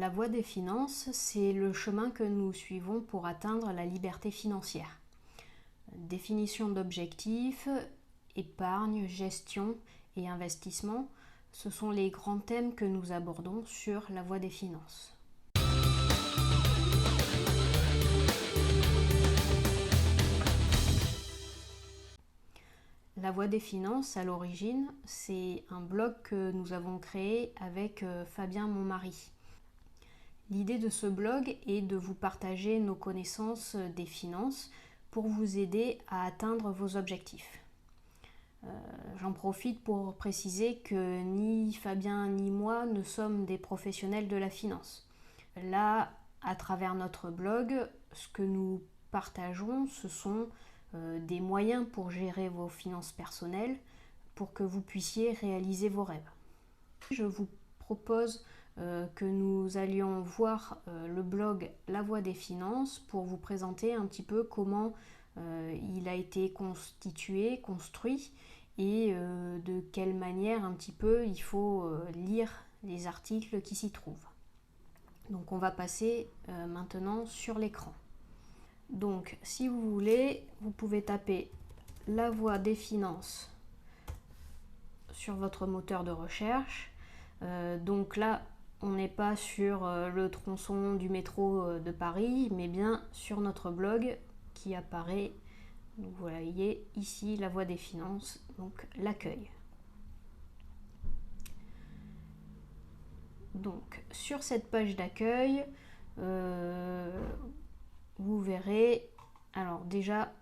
La voie des finances, c'est le chemin que nous suivons pour atteindre la liberté financière. Définition d'objectifs, épargne, gestion et investissement, ce sont les grands thèmes que nous abordons sur la voie des finances. La voie des finances, à l'origine, c'est un blog que nous avons créé avec Fabien, mon mari. L'idée de ce blog est de vous partager nos connaissances des finances pour vous aider à atteindre vos objectifs. J'en profite pour préciser que ni Fabien ni moi ne sommes des professionnels de la finance. Là, à travers notre blog, ce que nous partageons, ce sont des moyens pour gérer vos finances personnelles, pour que vous puissiez réaliser vos rêves. Je vous propose que nous allions voir le blog La Voie des Finances pour vous présenter un petit peu comment il a été constitué, construit et de quelle manière un petit peu il faut lire les articles qui s'y trouvent. Donc on va passer maintenant sur l'écran. Donc si vous voulez, vous pouvez taper La Voie des Finances sur votre moteur de recherche. Donc là, on n'est pas sur le tronçon du métro de Paris, mais bien sur notre blog qui apparaît. Donc, vous voyez ici La Voie des Finances, donc l'accueil. Donc sur cette page d'accueil, vous verrez, alors déjà,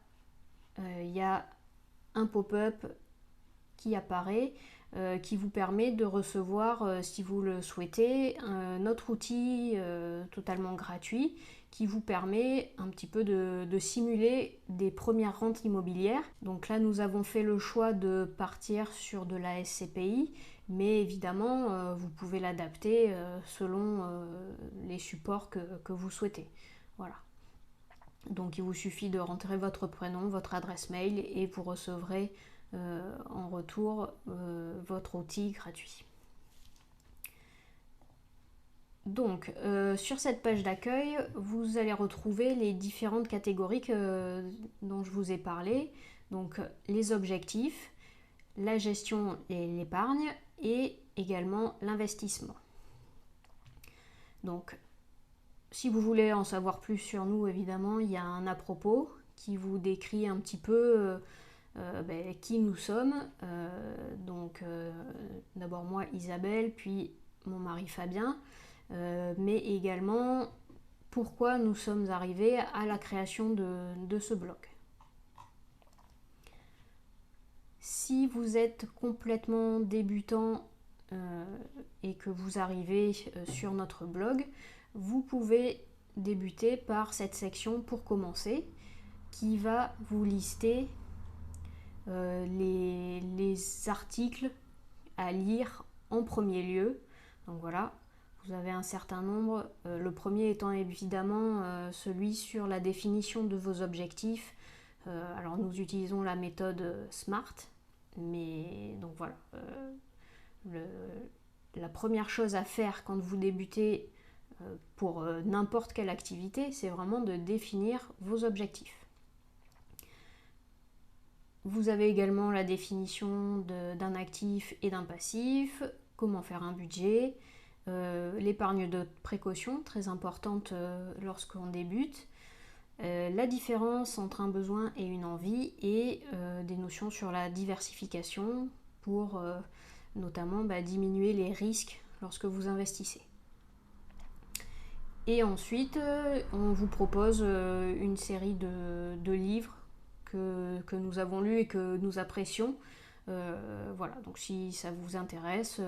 il y a un pop-up qui apparaît, qui vous permet de recevoir, si vous le souhaitez, notre outil totalement gratuit qui vous permet un petit peu de simuler des premières rentes immobilières. Donc là, nous avons fait le choix de partir sur de la SCPI, mais évidemment, vous pouvez l'adapter selon les supports que vous souhaitez. Voilà. Donc il vous suffit de rentrer votre prénom, votre adresse mail et vous recevrez en retour votre outil gratuit. Donc sur cette page d'accueil, vous allez retrouver les différentes catégories dont je vous ai parlé. Donc les objectifs, la gestion et l'épargne et également l'investissement. Donc si vous voulez en savoir plus sur nous, évidemment, il y a un à propos qui vous décrit un petit peu qui nous sommes. D'abord moi, Isabelle, puis mon mari Fabien, mais également pourquoi nous sommes arrivés à la création de ce blog. Si vous êtes complètement débutant et que vous arrivez sur notre blog, vous pouvez débuter par cette section pour commencer qui va vous lister les articles à lire en premier lieu. Donc voilà, vous avez un certain nombre, le premier étant évidemment celui sur la définition de vos objectifs. Alors nous utilisons la méthode SMART, mais donc voilà, la première chose à faire quand vous débutez pour n'importe quelle activité, c'est vraiment de définir vos objectifs. Vous avez également la définition d'un actif et d'un passif, comment faire un budget, l'épargne de précaution, très importante lorsqu'on débute, la différence entre un besoin et une envie et des notions sur la diversification pour notamment diminuer les risques lorsque vous investissez. Et ensuite, on vous propose une série de livres que nous avons lus et que nous apprécions. Voilà, donc si ça vous intéresse,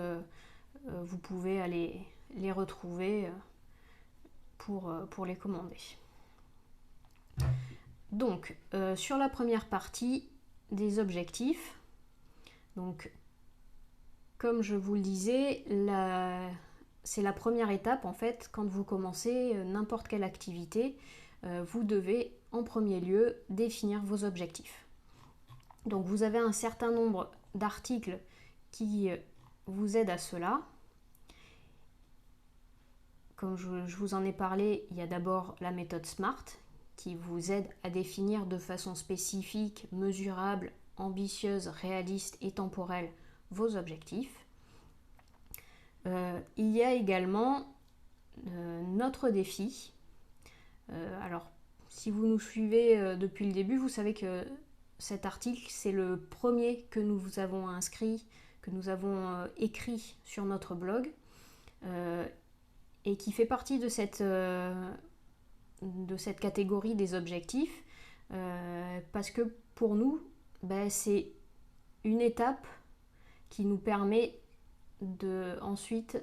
vous pouvez aller les retrouver pour les commander. Donc, sur la première partie des objectifs, donc, comme je vous le disais, c'est la première étape en fait quand vous commencez n'importe quelle activité. Vous devez en premier lieu définir vos objectifs. Donc vous avez un certain nombre d'articles qui vous aident à cela. comme je vous en ai parlé, il y a d'abord la méthode SMART qui vous aide à définir de façon spécifique, mesurable, ambitieuse, réaliste et temporelle vos objectifs. Il y a également notre défi. Alors, si vous nous suivez depuis le début, vous savez que cet article, c'est le premier que nous avons inscrit, que nous avons écrit sur notre blog, et qui fait partie de cette catégorie des objectifs, parce que pour nous, c'est une étape qui nous permet ensuite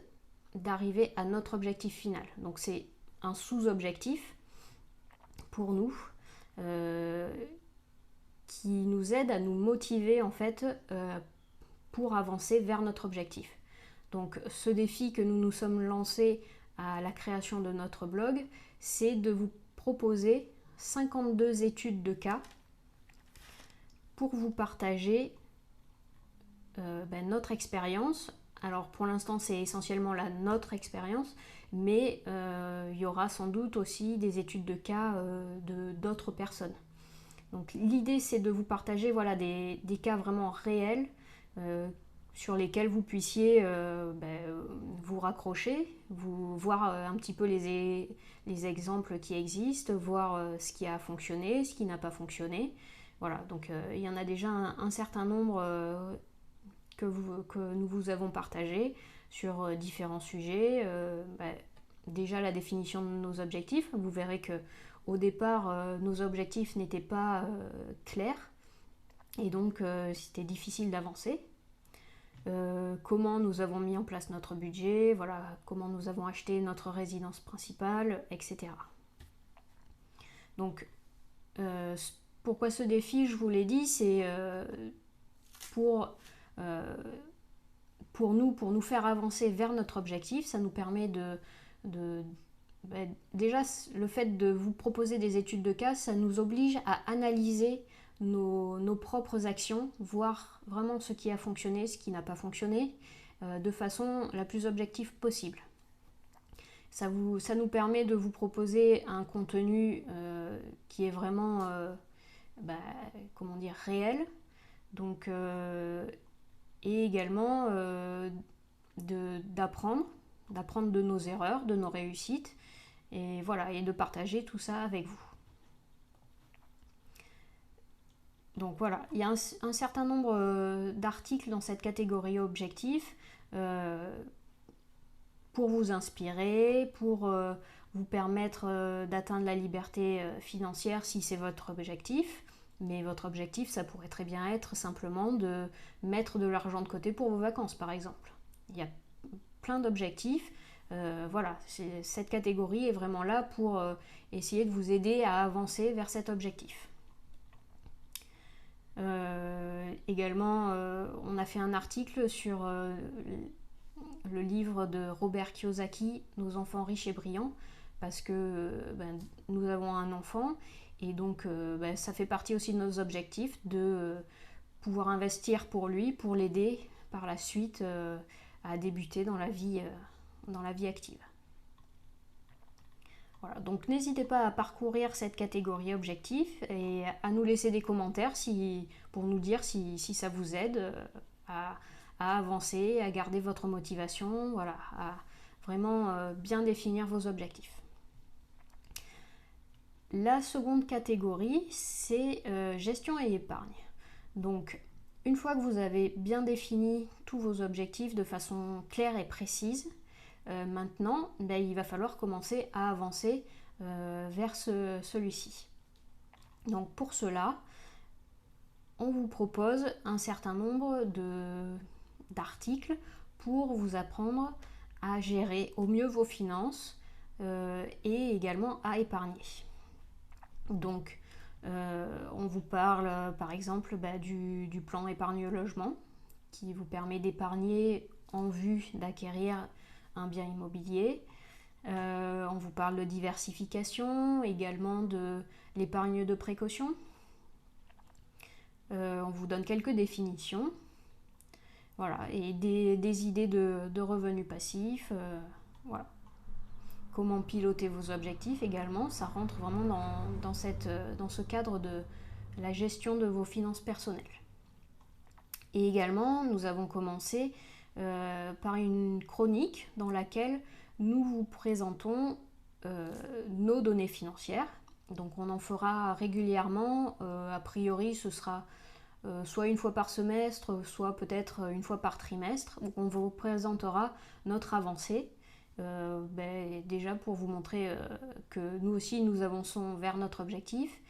d'arriver à notre objectif final. Donc c'est un sous-objectif pour nous, qui nous aide à nous motiver en fait pour avancer vers notre objectif. Donc ce défi que nous nous sommes lancés à la création de notre blog, c'est de vous proposer 52 études de cas pour vous partager notre expérience. Alors pour l'instant c'est essentiellement notre expérience, mais il y aura sans doute aussi des études de cas d'autres personnes. Donc l'idée c'est de vous partager des cas vraiment réels sur lesquels vous puissiez vous raccrocher, voir un petit peu les exemples qui existent, voir ce qui a fonctionné, ce qui n'a pas fonctionné. Voilà, donc il y en a déjà un certain nombre que nous vous avons partagé sur différents sujets. Déjà la définition de nos objectifs, vous verrez que au départ nos objectifs n'étaient pas clairs et donc c'était difficile d'avancer. Comment nous avons mis en place notre budget, voilà, comment nous avons acheté notre résidence principale, etc. Donc pourquoi ce défi, je vous l'ai dit, c'est pour nous faire avancer vers notre objectif. Ça nous permet déjà le fait de vous proposer des études de cas, ça nous oblige à analyser nos propres actions, voir vraiment ce qui a fonctionné, ce qui n'a pas fonctionné, de façon la plus objective possible. Ça nous permet de vous proposer un contenu qui est vraiment réel, donc et également d'apprendre de nos erreurs, de nos réussites, et voilà, et de partager tout ça avec vous. Donc voilà, il y a un certain nombre d'articles dans cette catégorie objectif pour vous inspirer, pour vous permettre d'atteindre la liberté financière si c'est votre objectif. Mais votre objectif, ça pourrait très bien être simplement de mettre de l'argent de côté pour vos vacances, par exemple. Il y a plein d'objectifs. Voilà, cette catégorie est vraiment là pour essayer de vous aider à avancer vers cet objectif. Également, on a fait un article sur le livre de Robert Kiyosaki, Nos enfants riches et brillants, parce que nous avons un enfant et donc ça fait partie aussi de nos objectifs de pouvoir investir pour lui, pour l'aider par la suite à débuter dans la vie active. Voilà, donc n'hésitez pas à parcourir cette catégorie objectif et à nous laisser des commentaires pour nous dire si ça vous aide à avancer, à garder votre motivation, voilà, à vraiment bien définir vos objectifs. La seconde catégorie, c'est gestion et épargne. Donc, une fois que vous avez bien défini tous vos objectifs de façon claire et précise, maintenant, il va falloir commencer à avancer vers celui-ci. Donc pour cela, on vous propose un certain nombre d'articles pour vous apprendre à gérer au mieux vos finances et également à épargner. Donc on vous parle par exemple du plan épargne logement qui vous permet d'épargner en vue d'acquérir un bien immobilier. On vous parle de diversification, également de l'épargne de précaution. On vous donne quelques définitions. Voilà, et des idées de revenus passifs. Voilà. comment piloter vos objectifs également. Ça rentre vraiment dans ce cadre de la gestion de vos finances personnelles. Et également, nous avons commencé par une chronique dans laquelle nous vous présentons nos données financières. Donc on en fera régulièrement, a priori ce sera soit une fois par semestre, soit peut-être une fois par trimestre, où on vous présentera notre avancée, déjà pour vous montrer que nous aussi nous avançons vers notre objectif,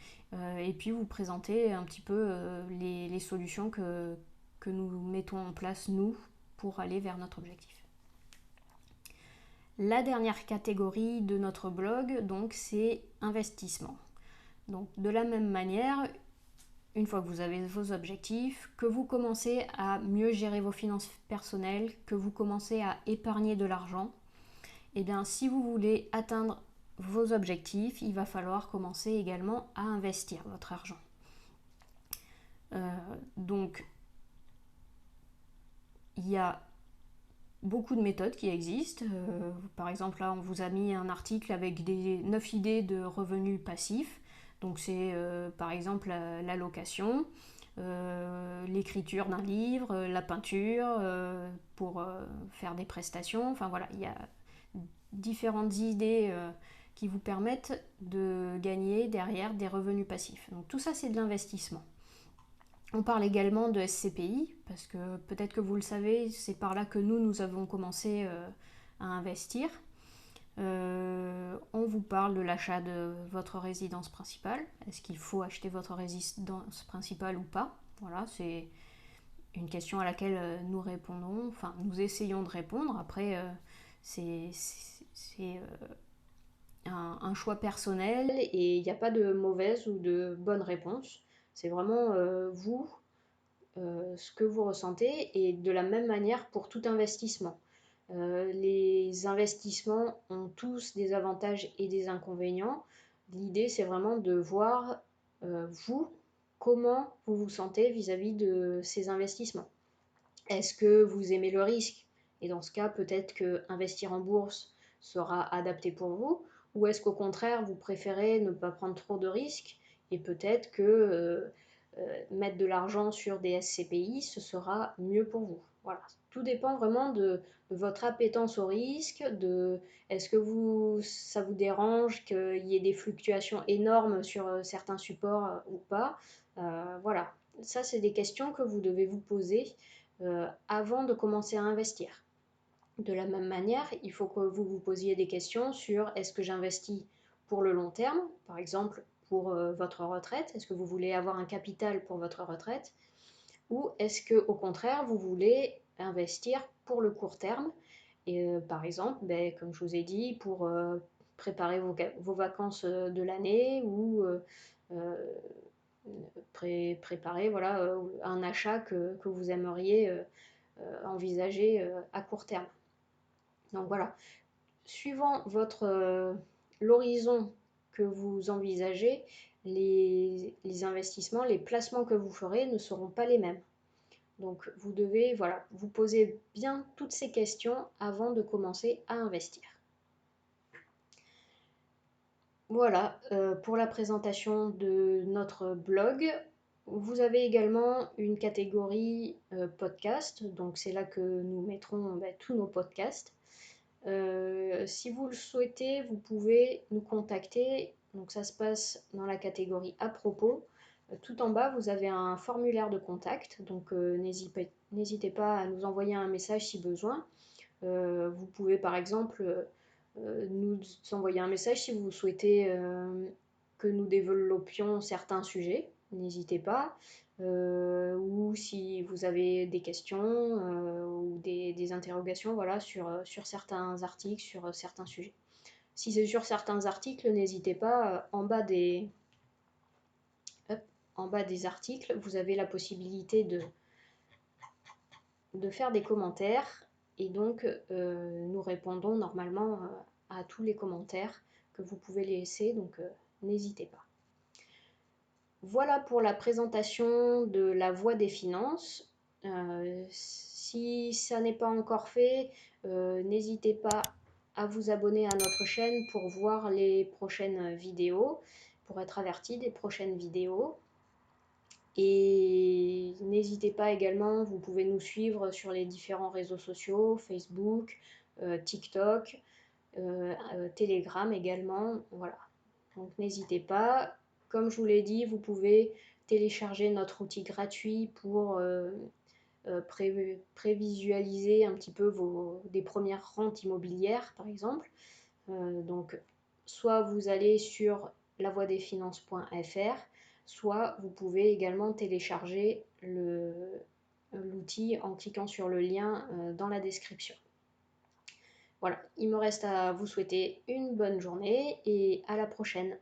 et puis vous présenter un petit peu les solutions que nous mettons en place nous pour aller vers notre objectif. La dernière catégorie de notre blog, donc, c'est investissement. Donc, de la même manière, une fois que vous avez vos objectifs, que vous commencez à mieux gérer vos finances personnelles, que vous commencez à épargner de l'argent, et bien, si vous voulez atteindre vos objectifs, il va falloir commencer également à investir votre argent. Donc, il y a beaucoup de méthodes qui existent. Par exemple, là, on vous a mis un article avec 9 idées de revenus passifs. Donc, c'est par exemple la location, l'écriture d'un livre, la peinture, pour faire des prestations. Enfin voilà, il y a différentes idées qui vous permettent de gagner derrière des revenus passifs. Donc, tout ça, c'est de l'investissement. On parle également de SCPI, parce que peut-être que vous le savez, c'est par là que nous avons commencé à investir. On vous parle de l'achat de votre résidence principale. Est-ce qu'il faut acheter votre résidence principale ou pas? Voilà, c'est une question à laquelle nous répondons, enfin nous essayons de répondre. Après, c'est un choix personnel et il n'y a pas de mauvaise ou de bonne réponse. C'est vraiment vous, ce que vous ressentez, et de la même manière pour tout investissement. Les investissements ont tous des avantages et des inconvénients. L'idée, c'est vraiment de voir, vous, comment vous vous sentez vis-à-vis de ces investissements. Est-ce que vous aimez le risque? Et dans ce cas, peut-être que investir en bourse sera adapté pour vous. Ou est-ce qu'au contraire, vous préférez ne pas prendre trop de risques et peut-être que mettre de l'argent sur des SCPI, ce sera mieux pour vous. Voilà. Tout dépend vraiment de votre appétence au risque, de est-ce que ça vous dérange qu'il y ait des fluctuations énormes sur certains supports ou pas. Voilà. Ça, c'est des questions que vous devez vous poser avant de commencer à investir. De la même manière, il faut que vous vous posiez des questions sur est-ce que j'investis pour le long terme, par exemple pour votre retraite, est-ce que vous voulez avoir un capital pour votre retraite, ou est-ce que au contraire vous voulez investir pour le court terme, et par exemple, comme je vous ai dit, pour préparer vos vacances de l'année, ou préparer voilà, un achat que vous aimeriez envisager à court terme. Donc voilà, suivant l'horizon que vous envisagez, les investissements, les placements que vous ferez ne seront pas les mêmes. Donc vous devez voilà, vous poser bien toutes ces questions avant de commencer à investir. Voilà pour la présentation de notre blog. Vous avez également une catégorie podcast, donc c'est là que nous mettrons tous nos podcasts. Si vous le souhaitez, vous pouvez nous contacter. Donc ça se passe dans la catégorie à propos. Tout en bas, vous avez un formulaire de contact. Donc n'hésitez pas à nous envoyer un message si besoin. Vous pouvez par exemple nous envoyer un message si vous souhaitez que nous développions certains sujets. N'hésitez pas. Ou si vous avez des questions ou des interrogations voilà, sur certains articles, sur certains sujets. Si c'est sur certains articles, n'hésitez pas, en bas des articles, vous avez la possibilité de faire des commentaires, et donc nous répondons normalement à tous les commentaires que vous pouvez laisser, donc n'hésitez pas. Voilà pour la présentation de la voie des finances. Si ça n'est pas encore fait, n'hésitez pas à vous abonner à notre chaîne pour voir les prochaines vidéos, pour être averti des prochaines vidéos. Et n'hésitez pas également, vous pouvez nous suivre sur les différents réseaux sociaux, Facebook, TikTok, Telegram également. Voilà. Donc n'hésitez pas. Comme je vous l'ai dit, vous pouvez télécharger notre outil gratuit pour prévisualiser un petit peu des premières rentes immobilières, par exemple. Donc, soit vous allez sur lavoidesfinances.fr, soit vous pouvez également télécharger l'outil en cliquant sur le lien dans la description. Voilà, il me reste à vous souhaiter une bonne journée et à la prochaine.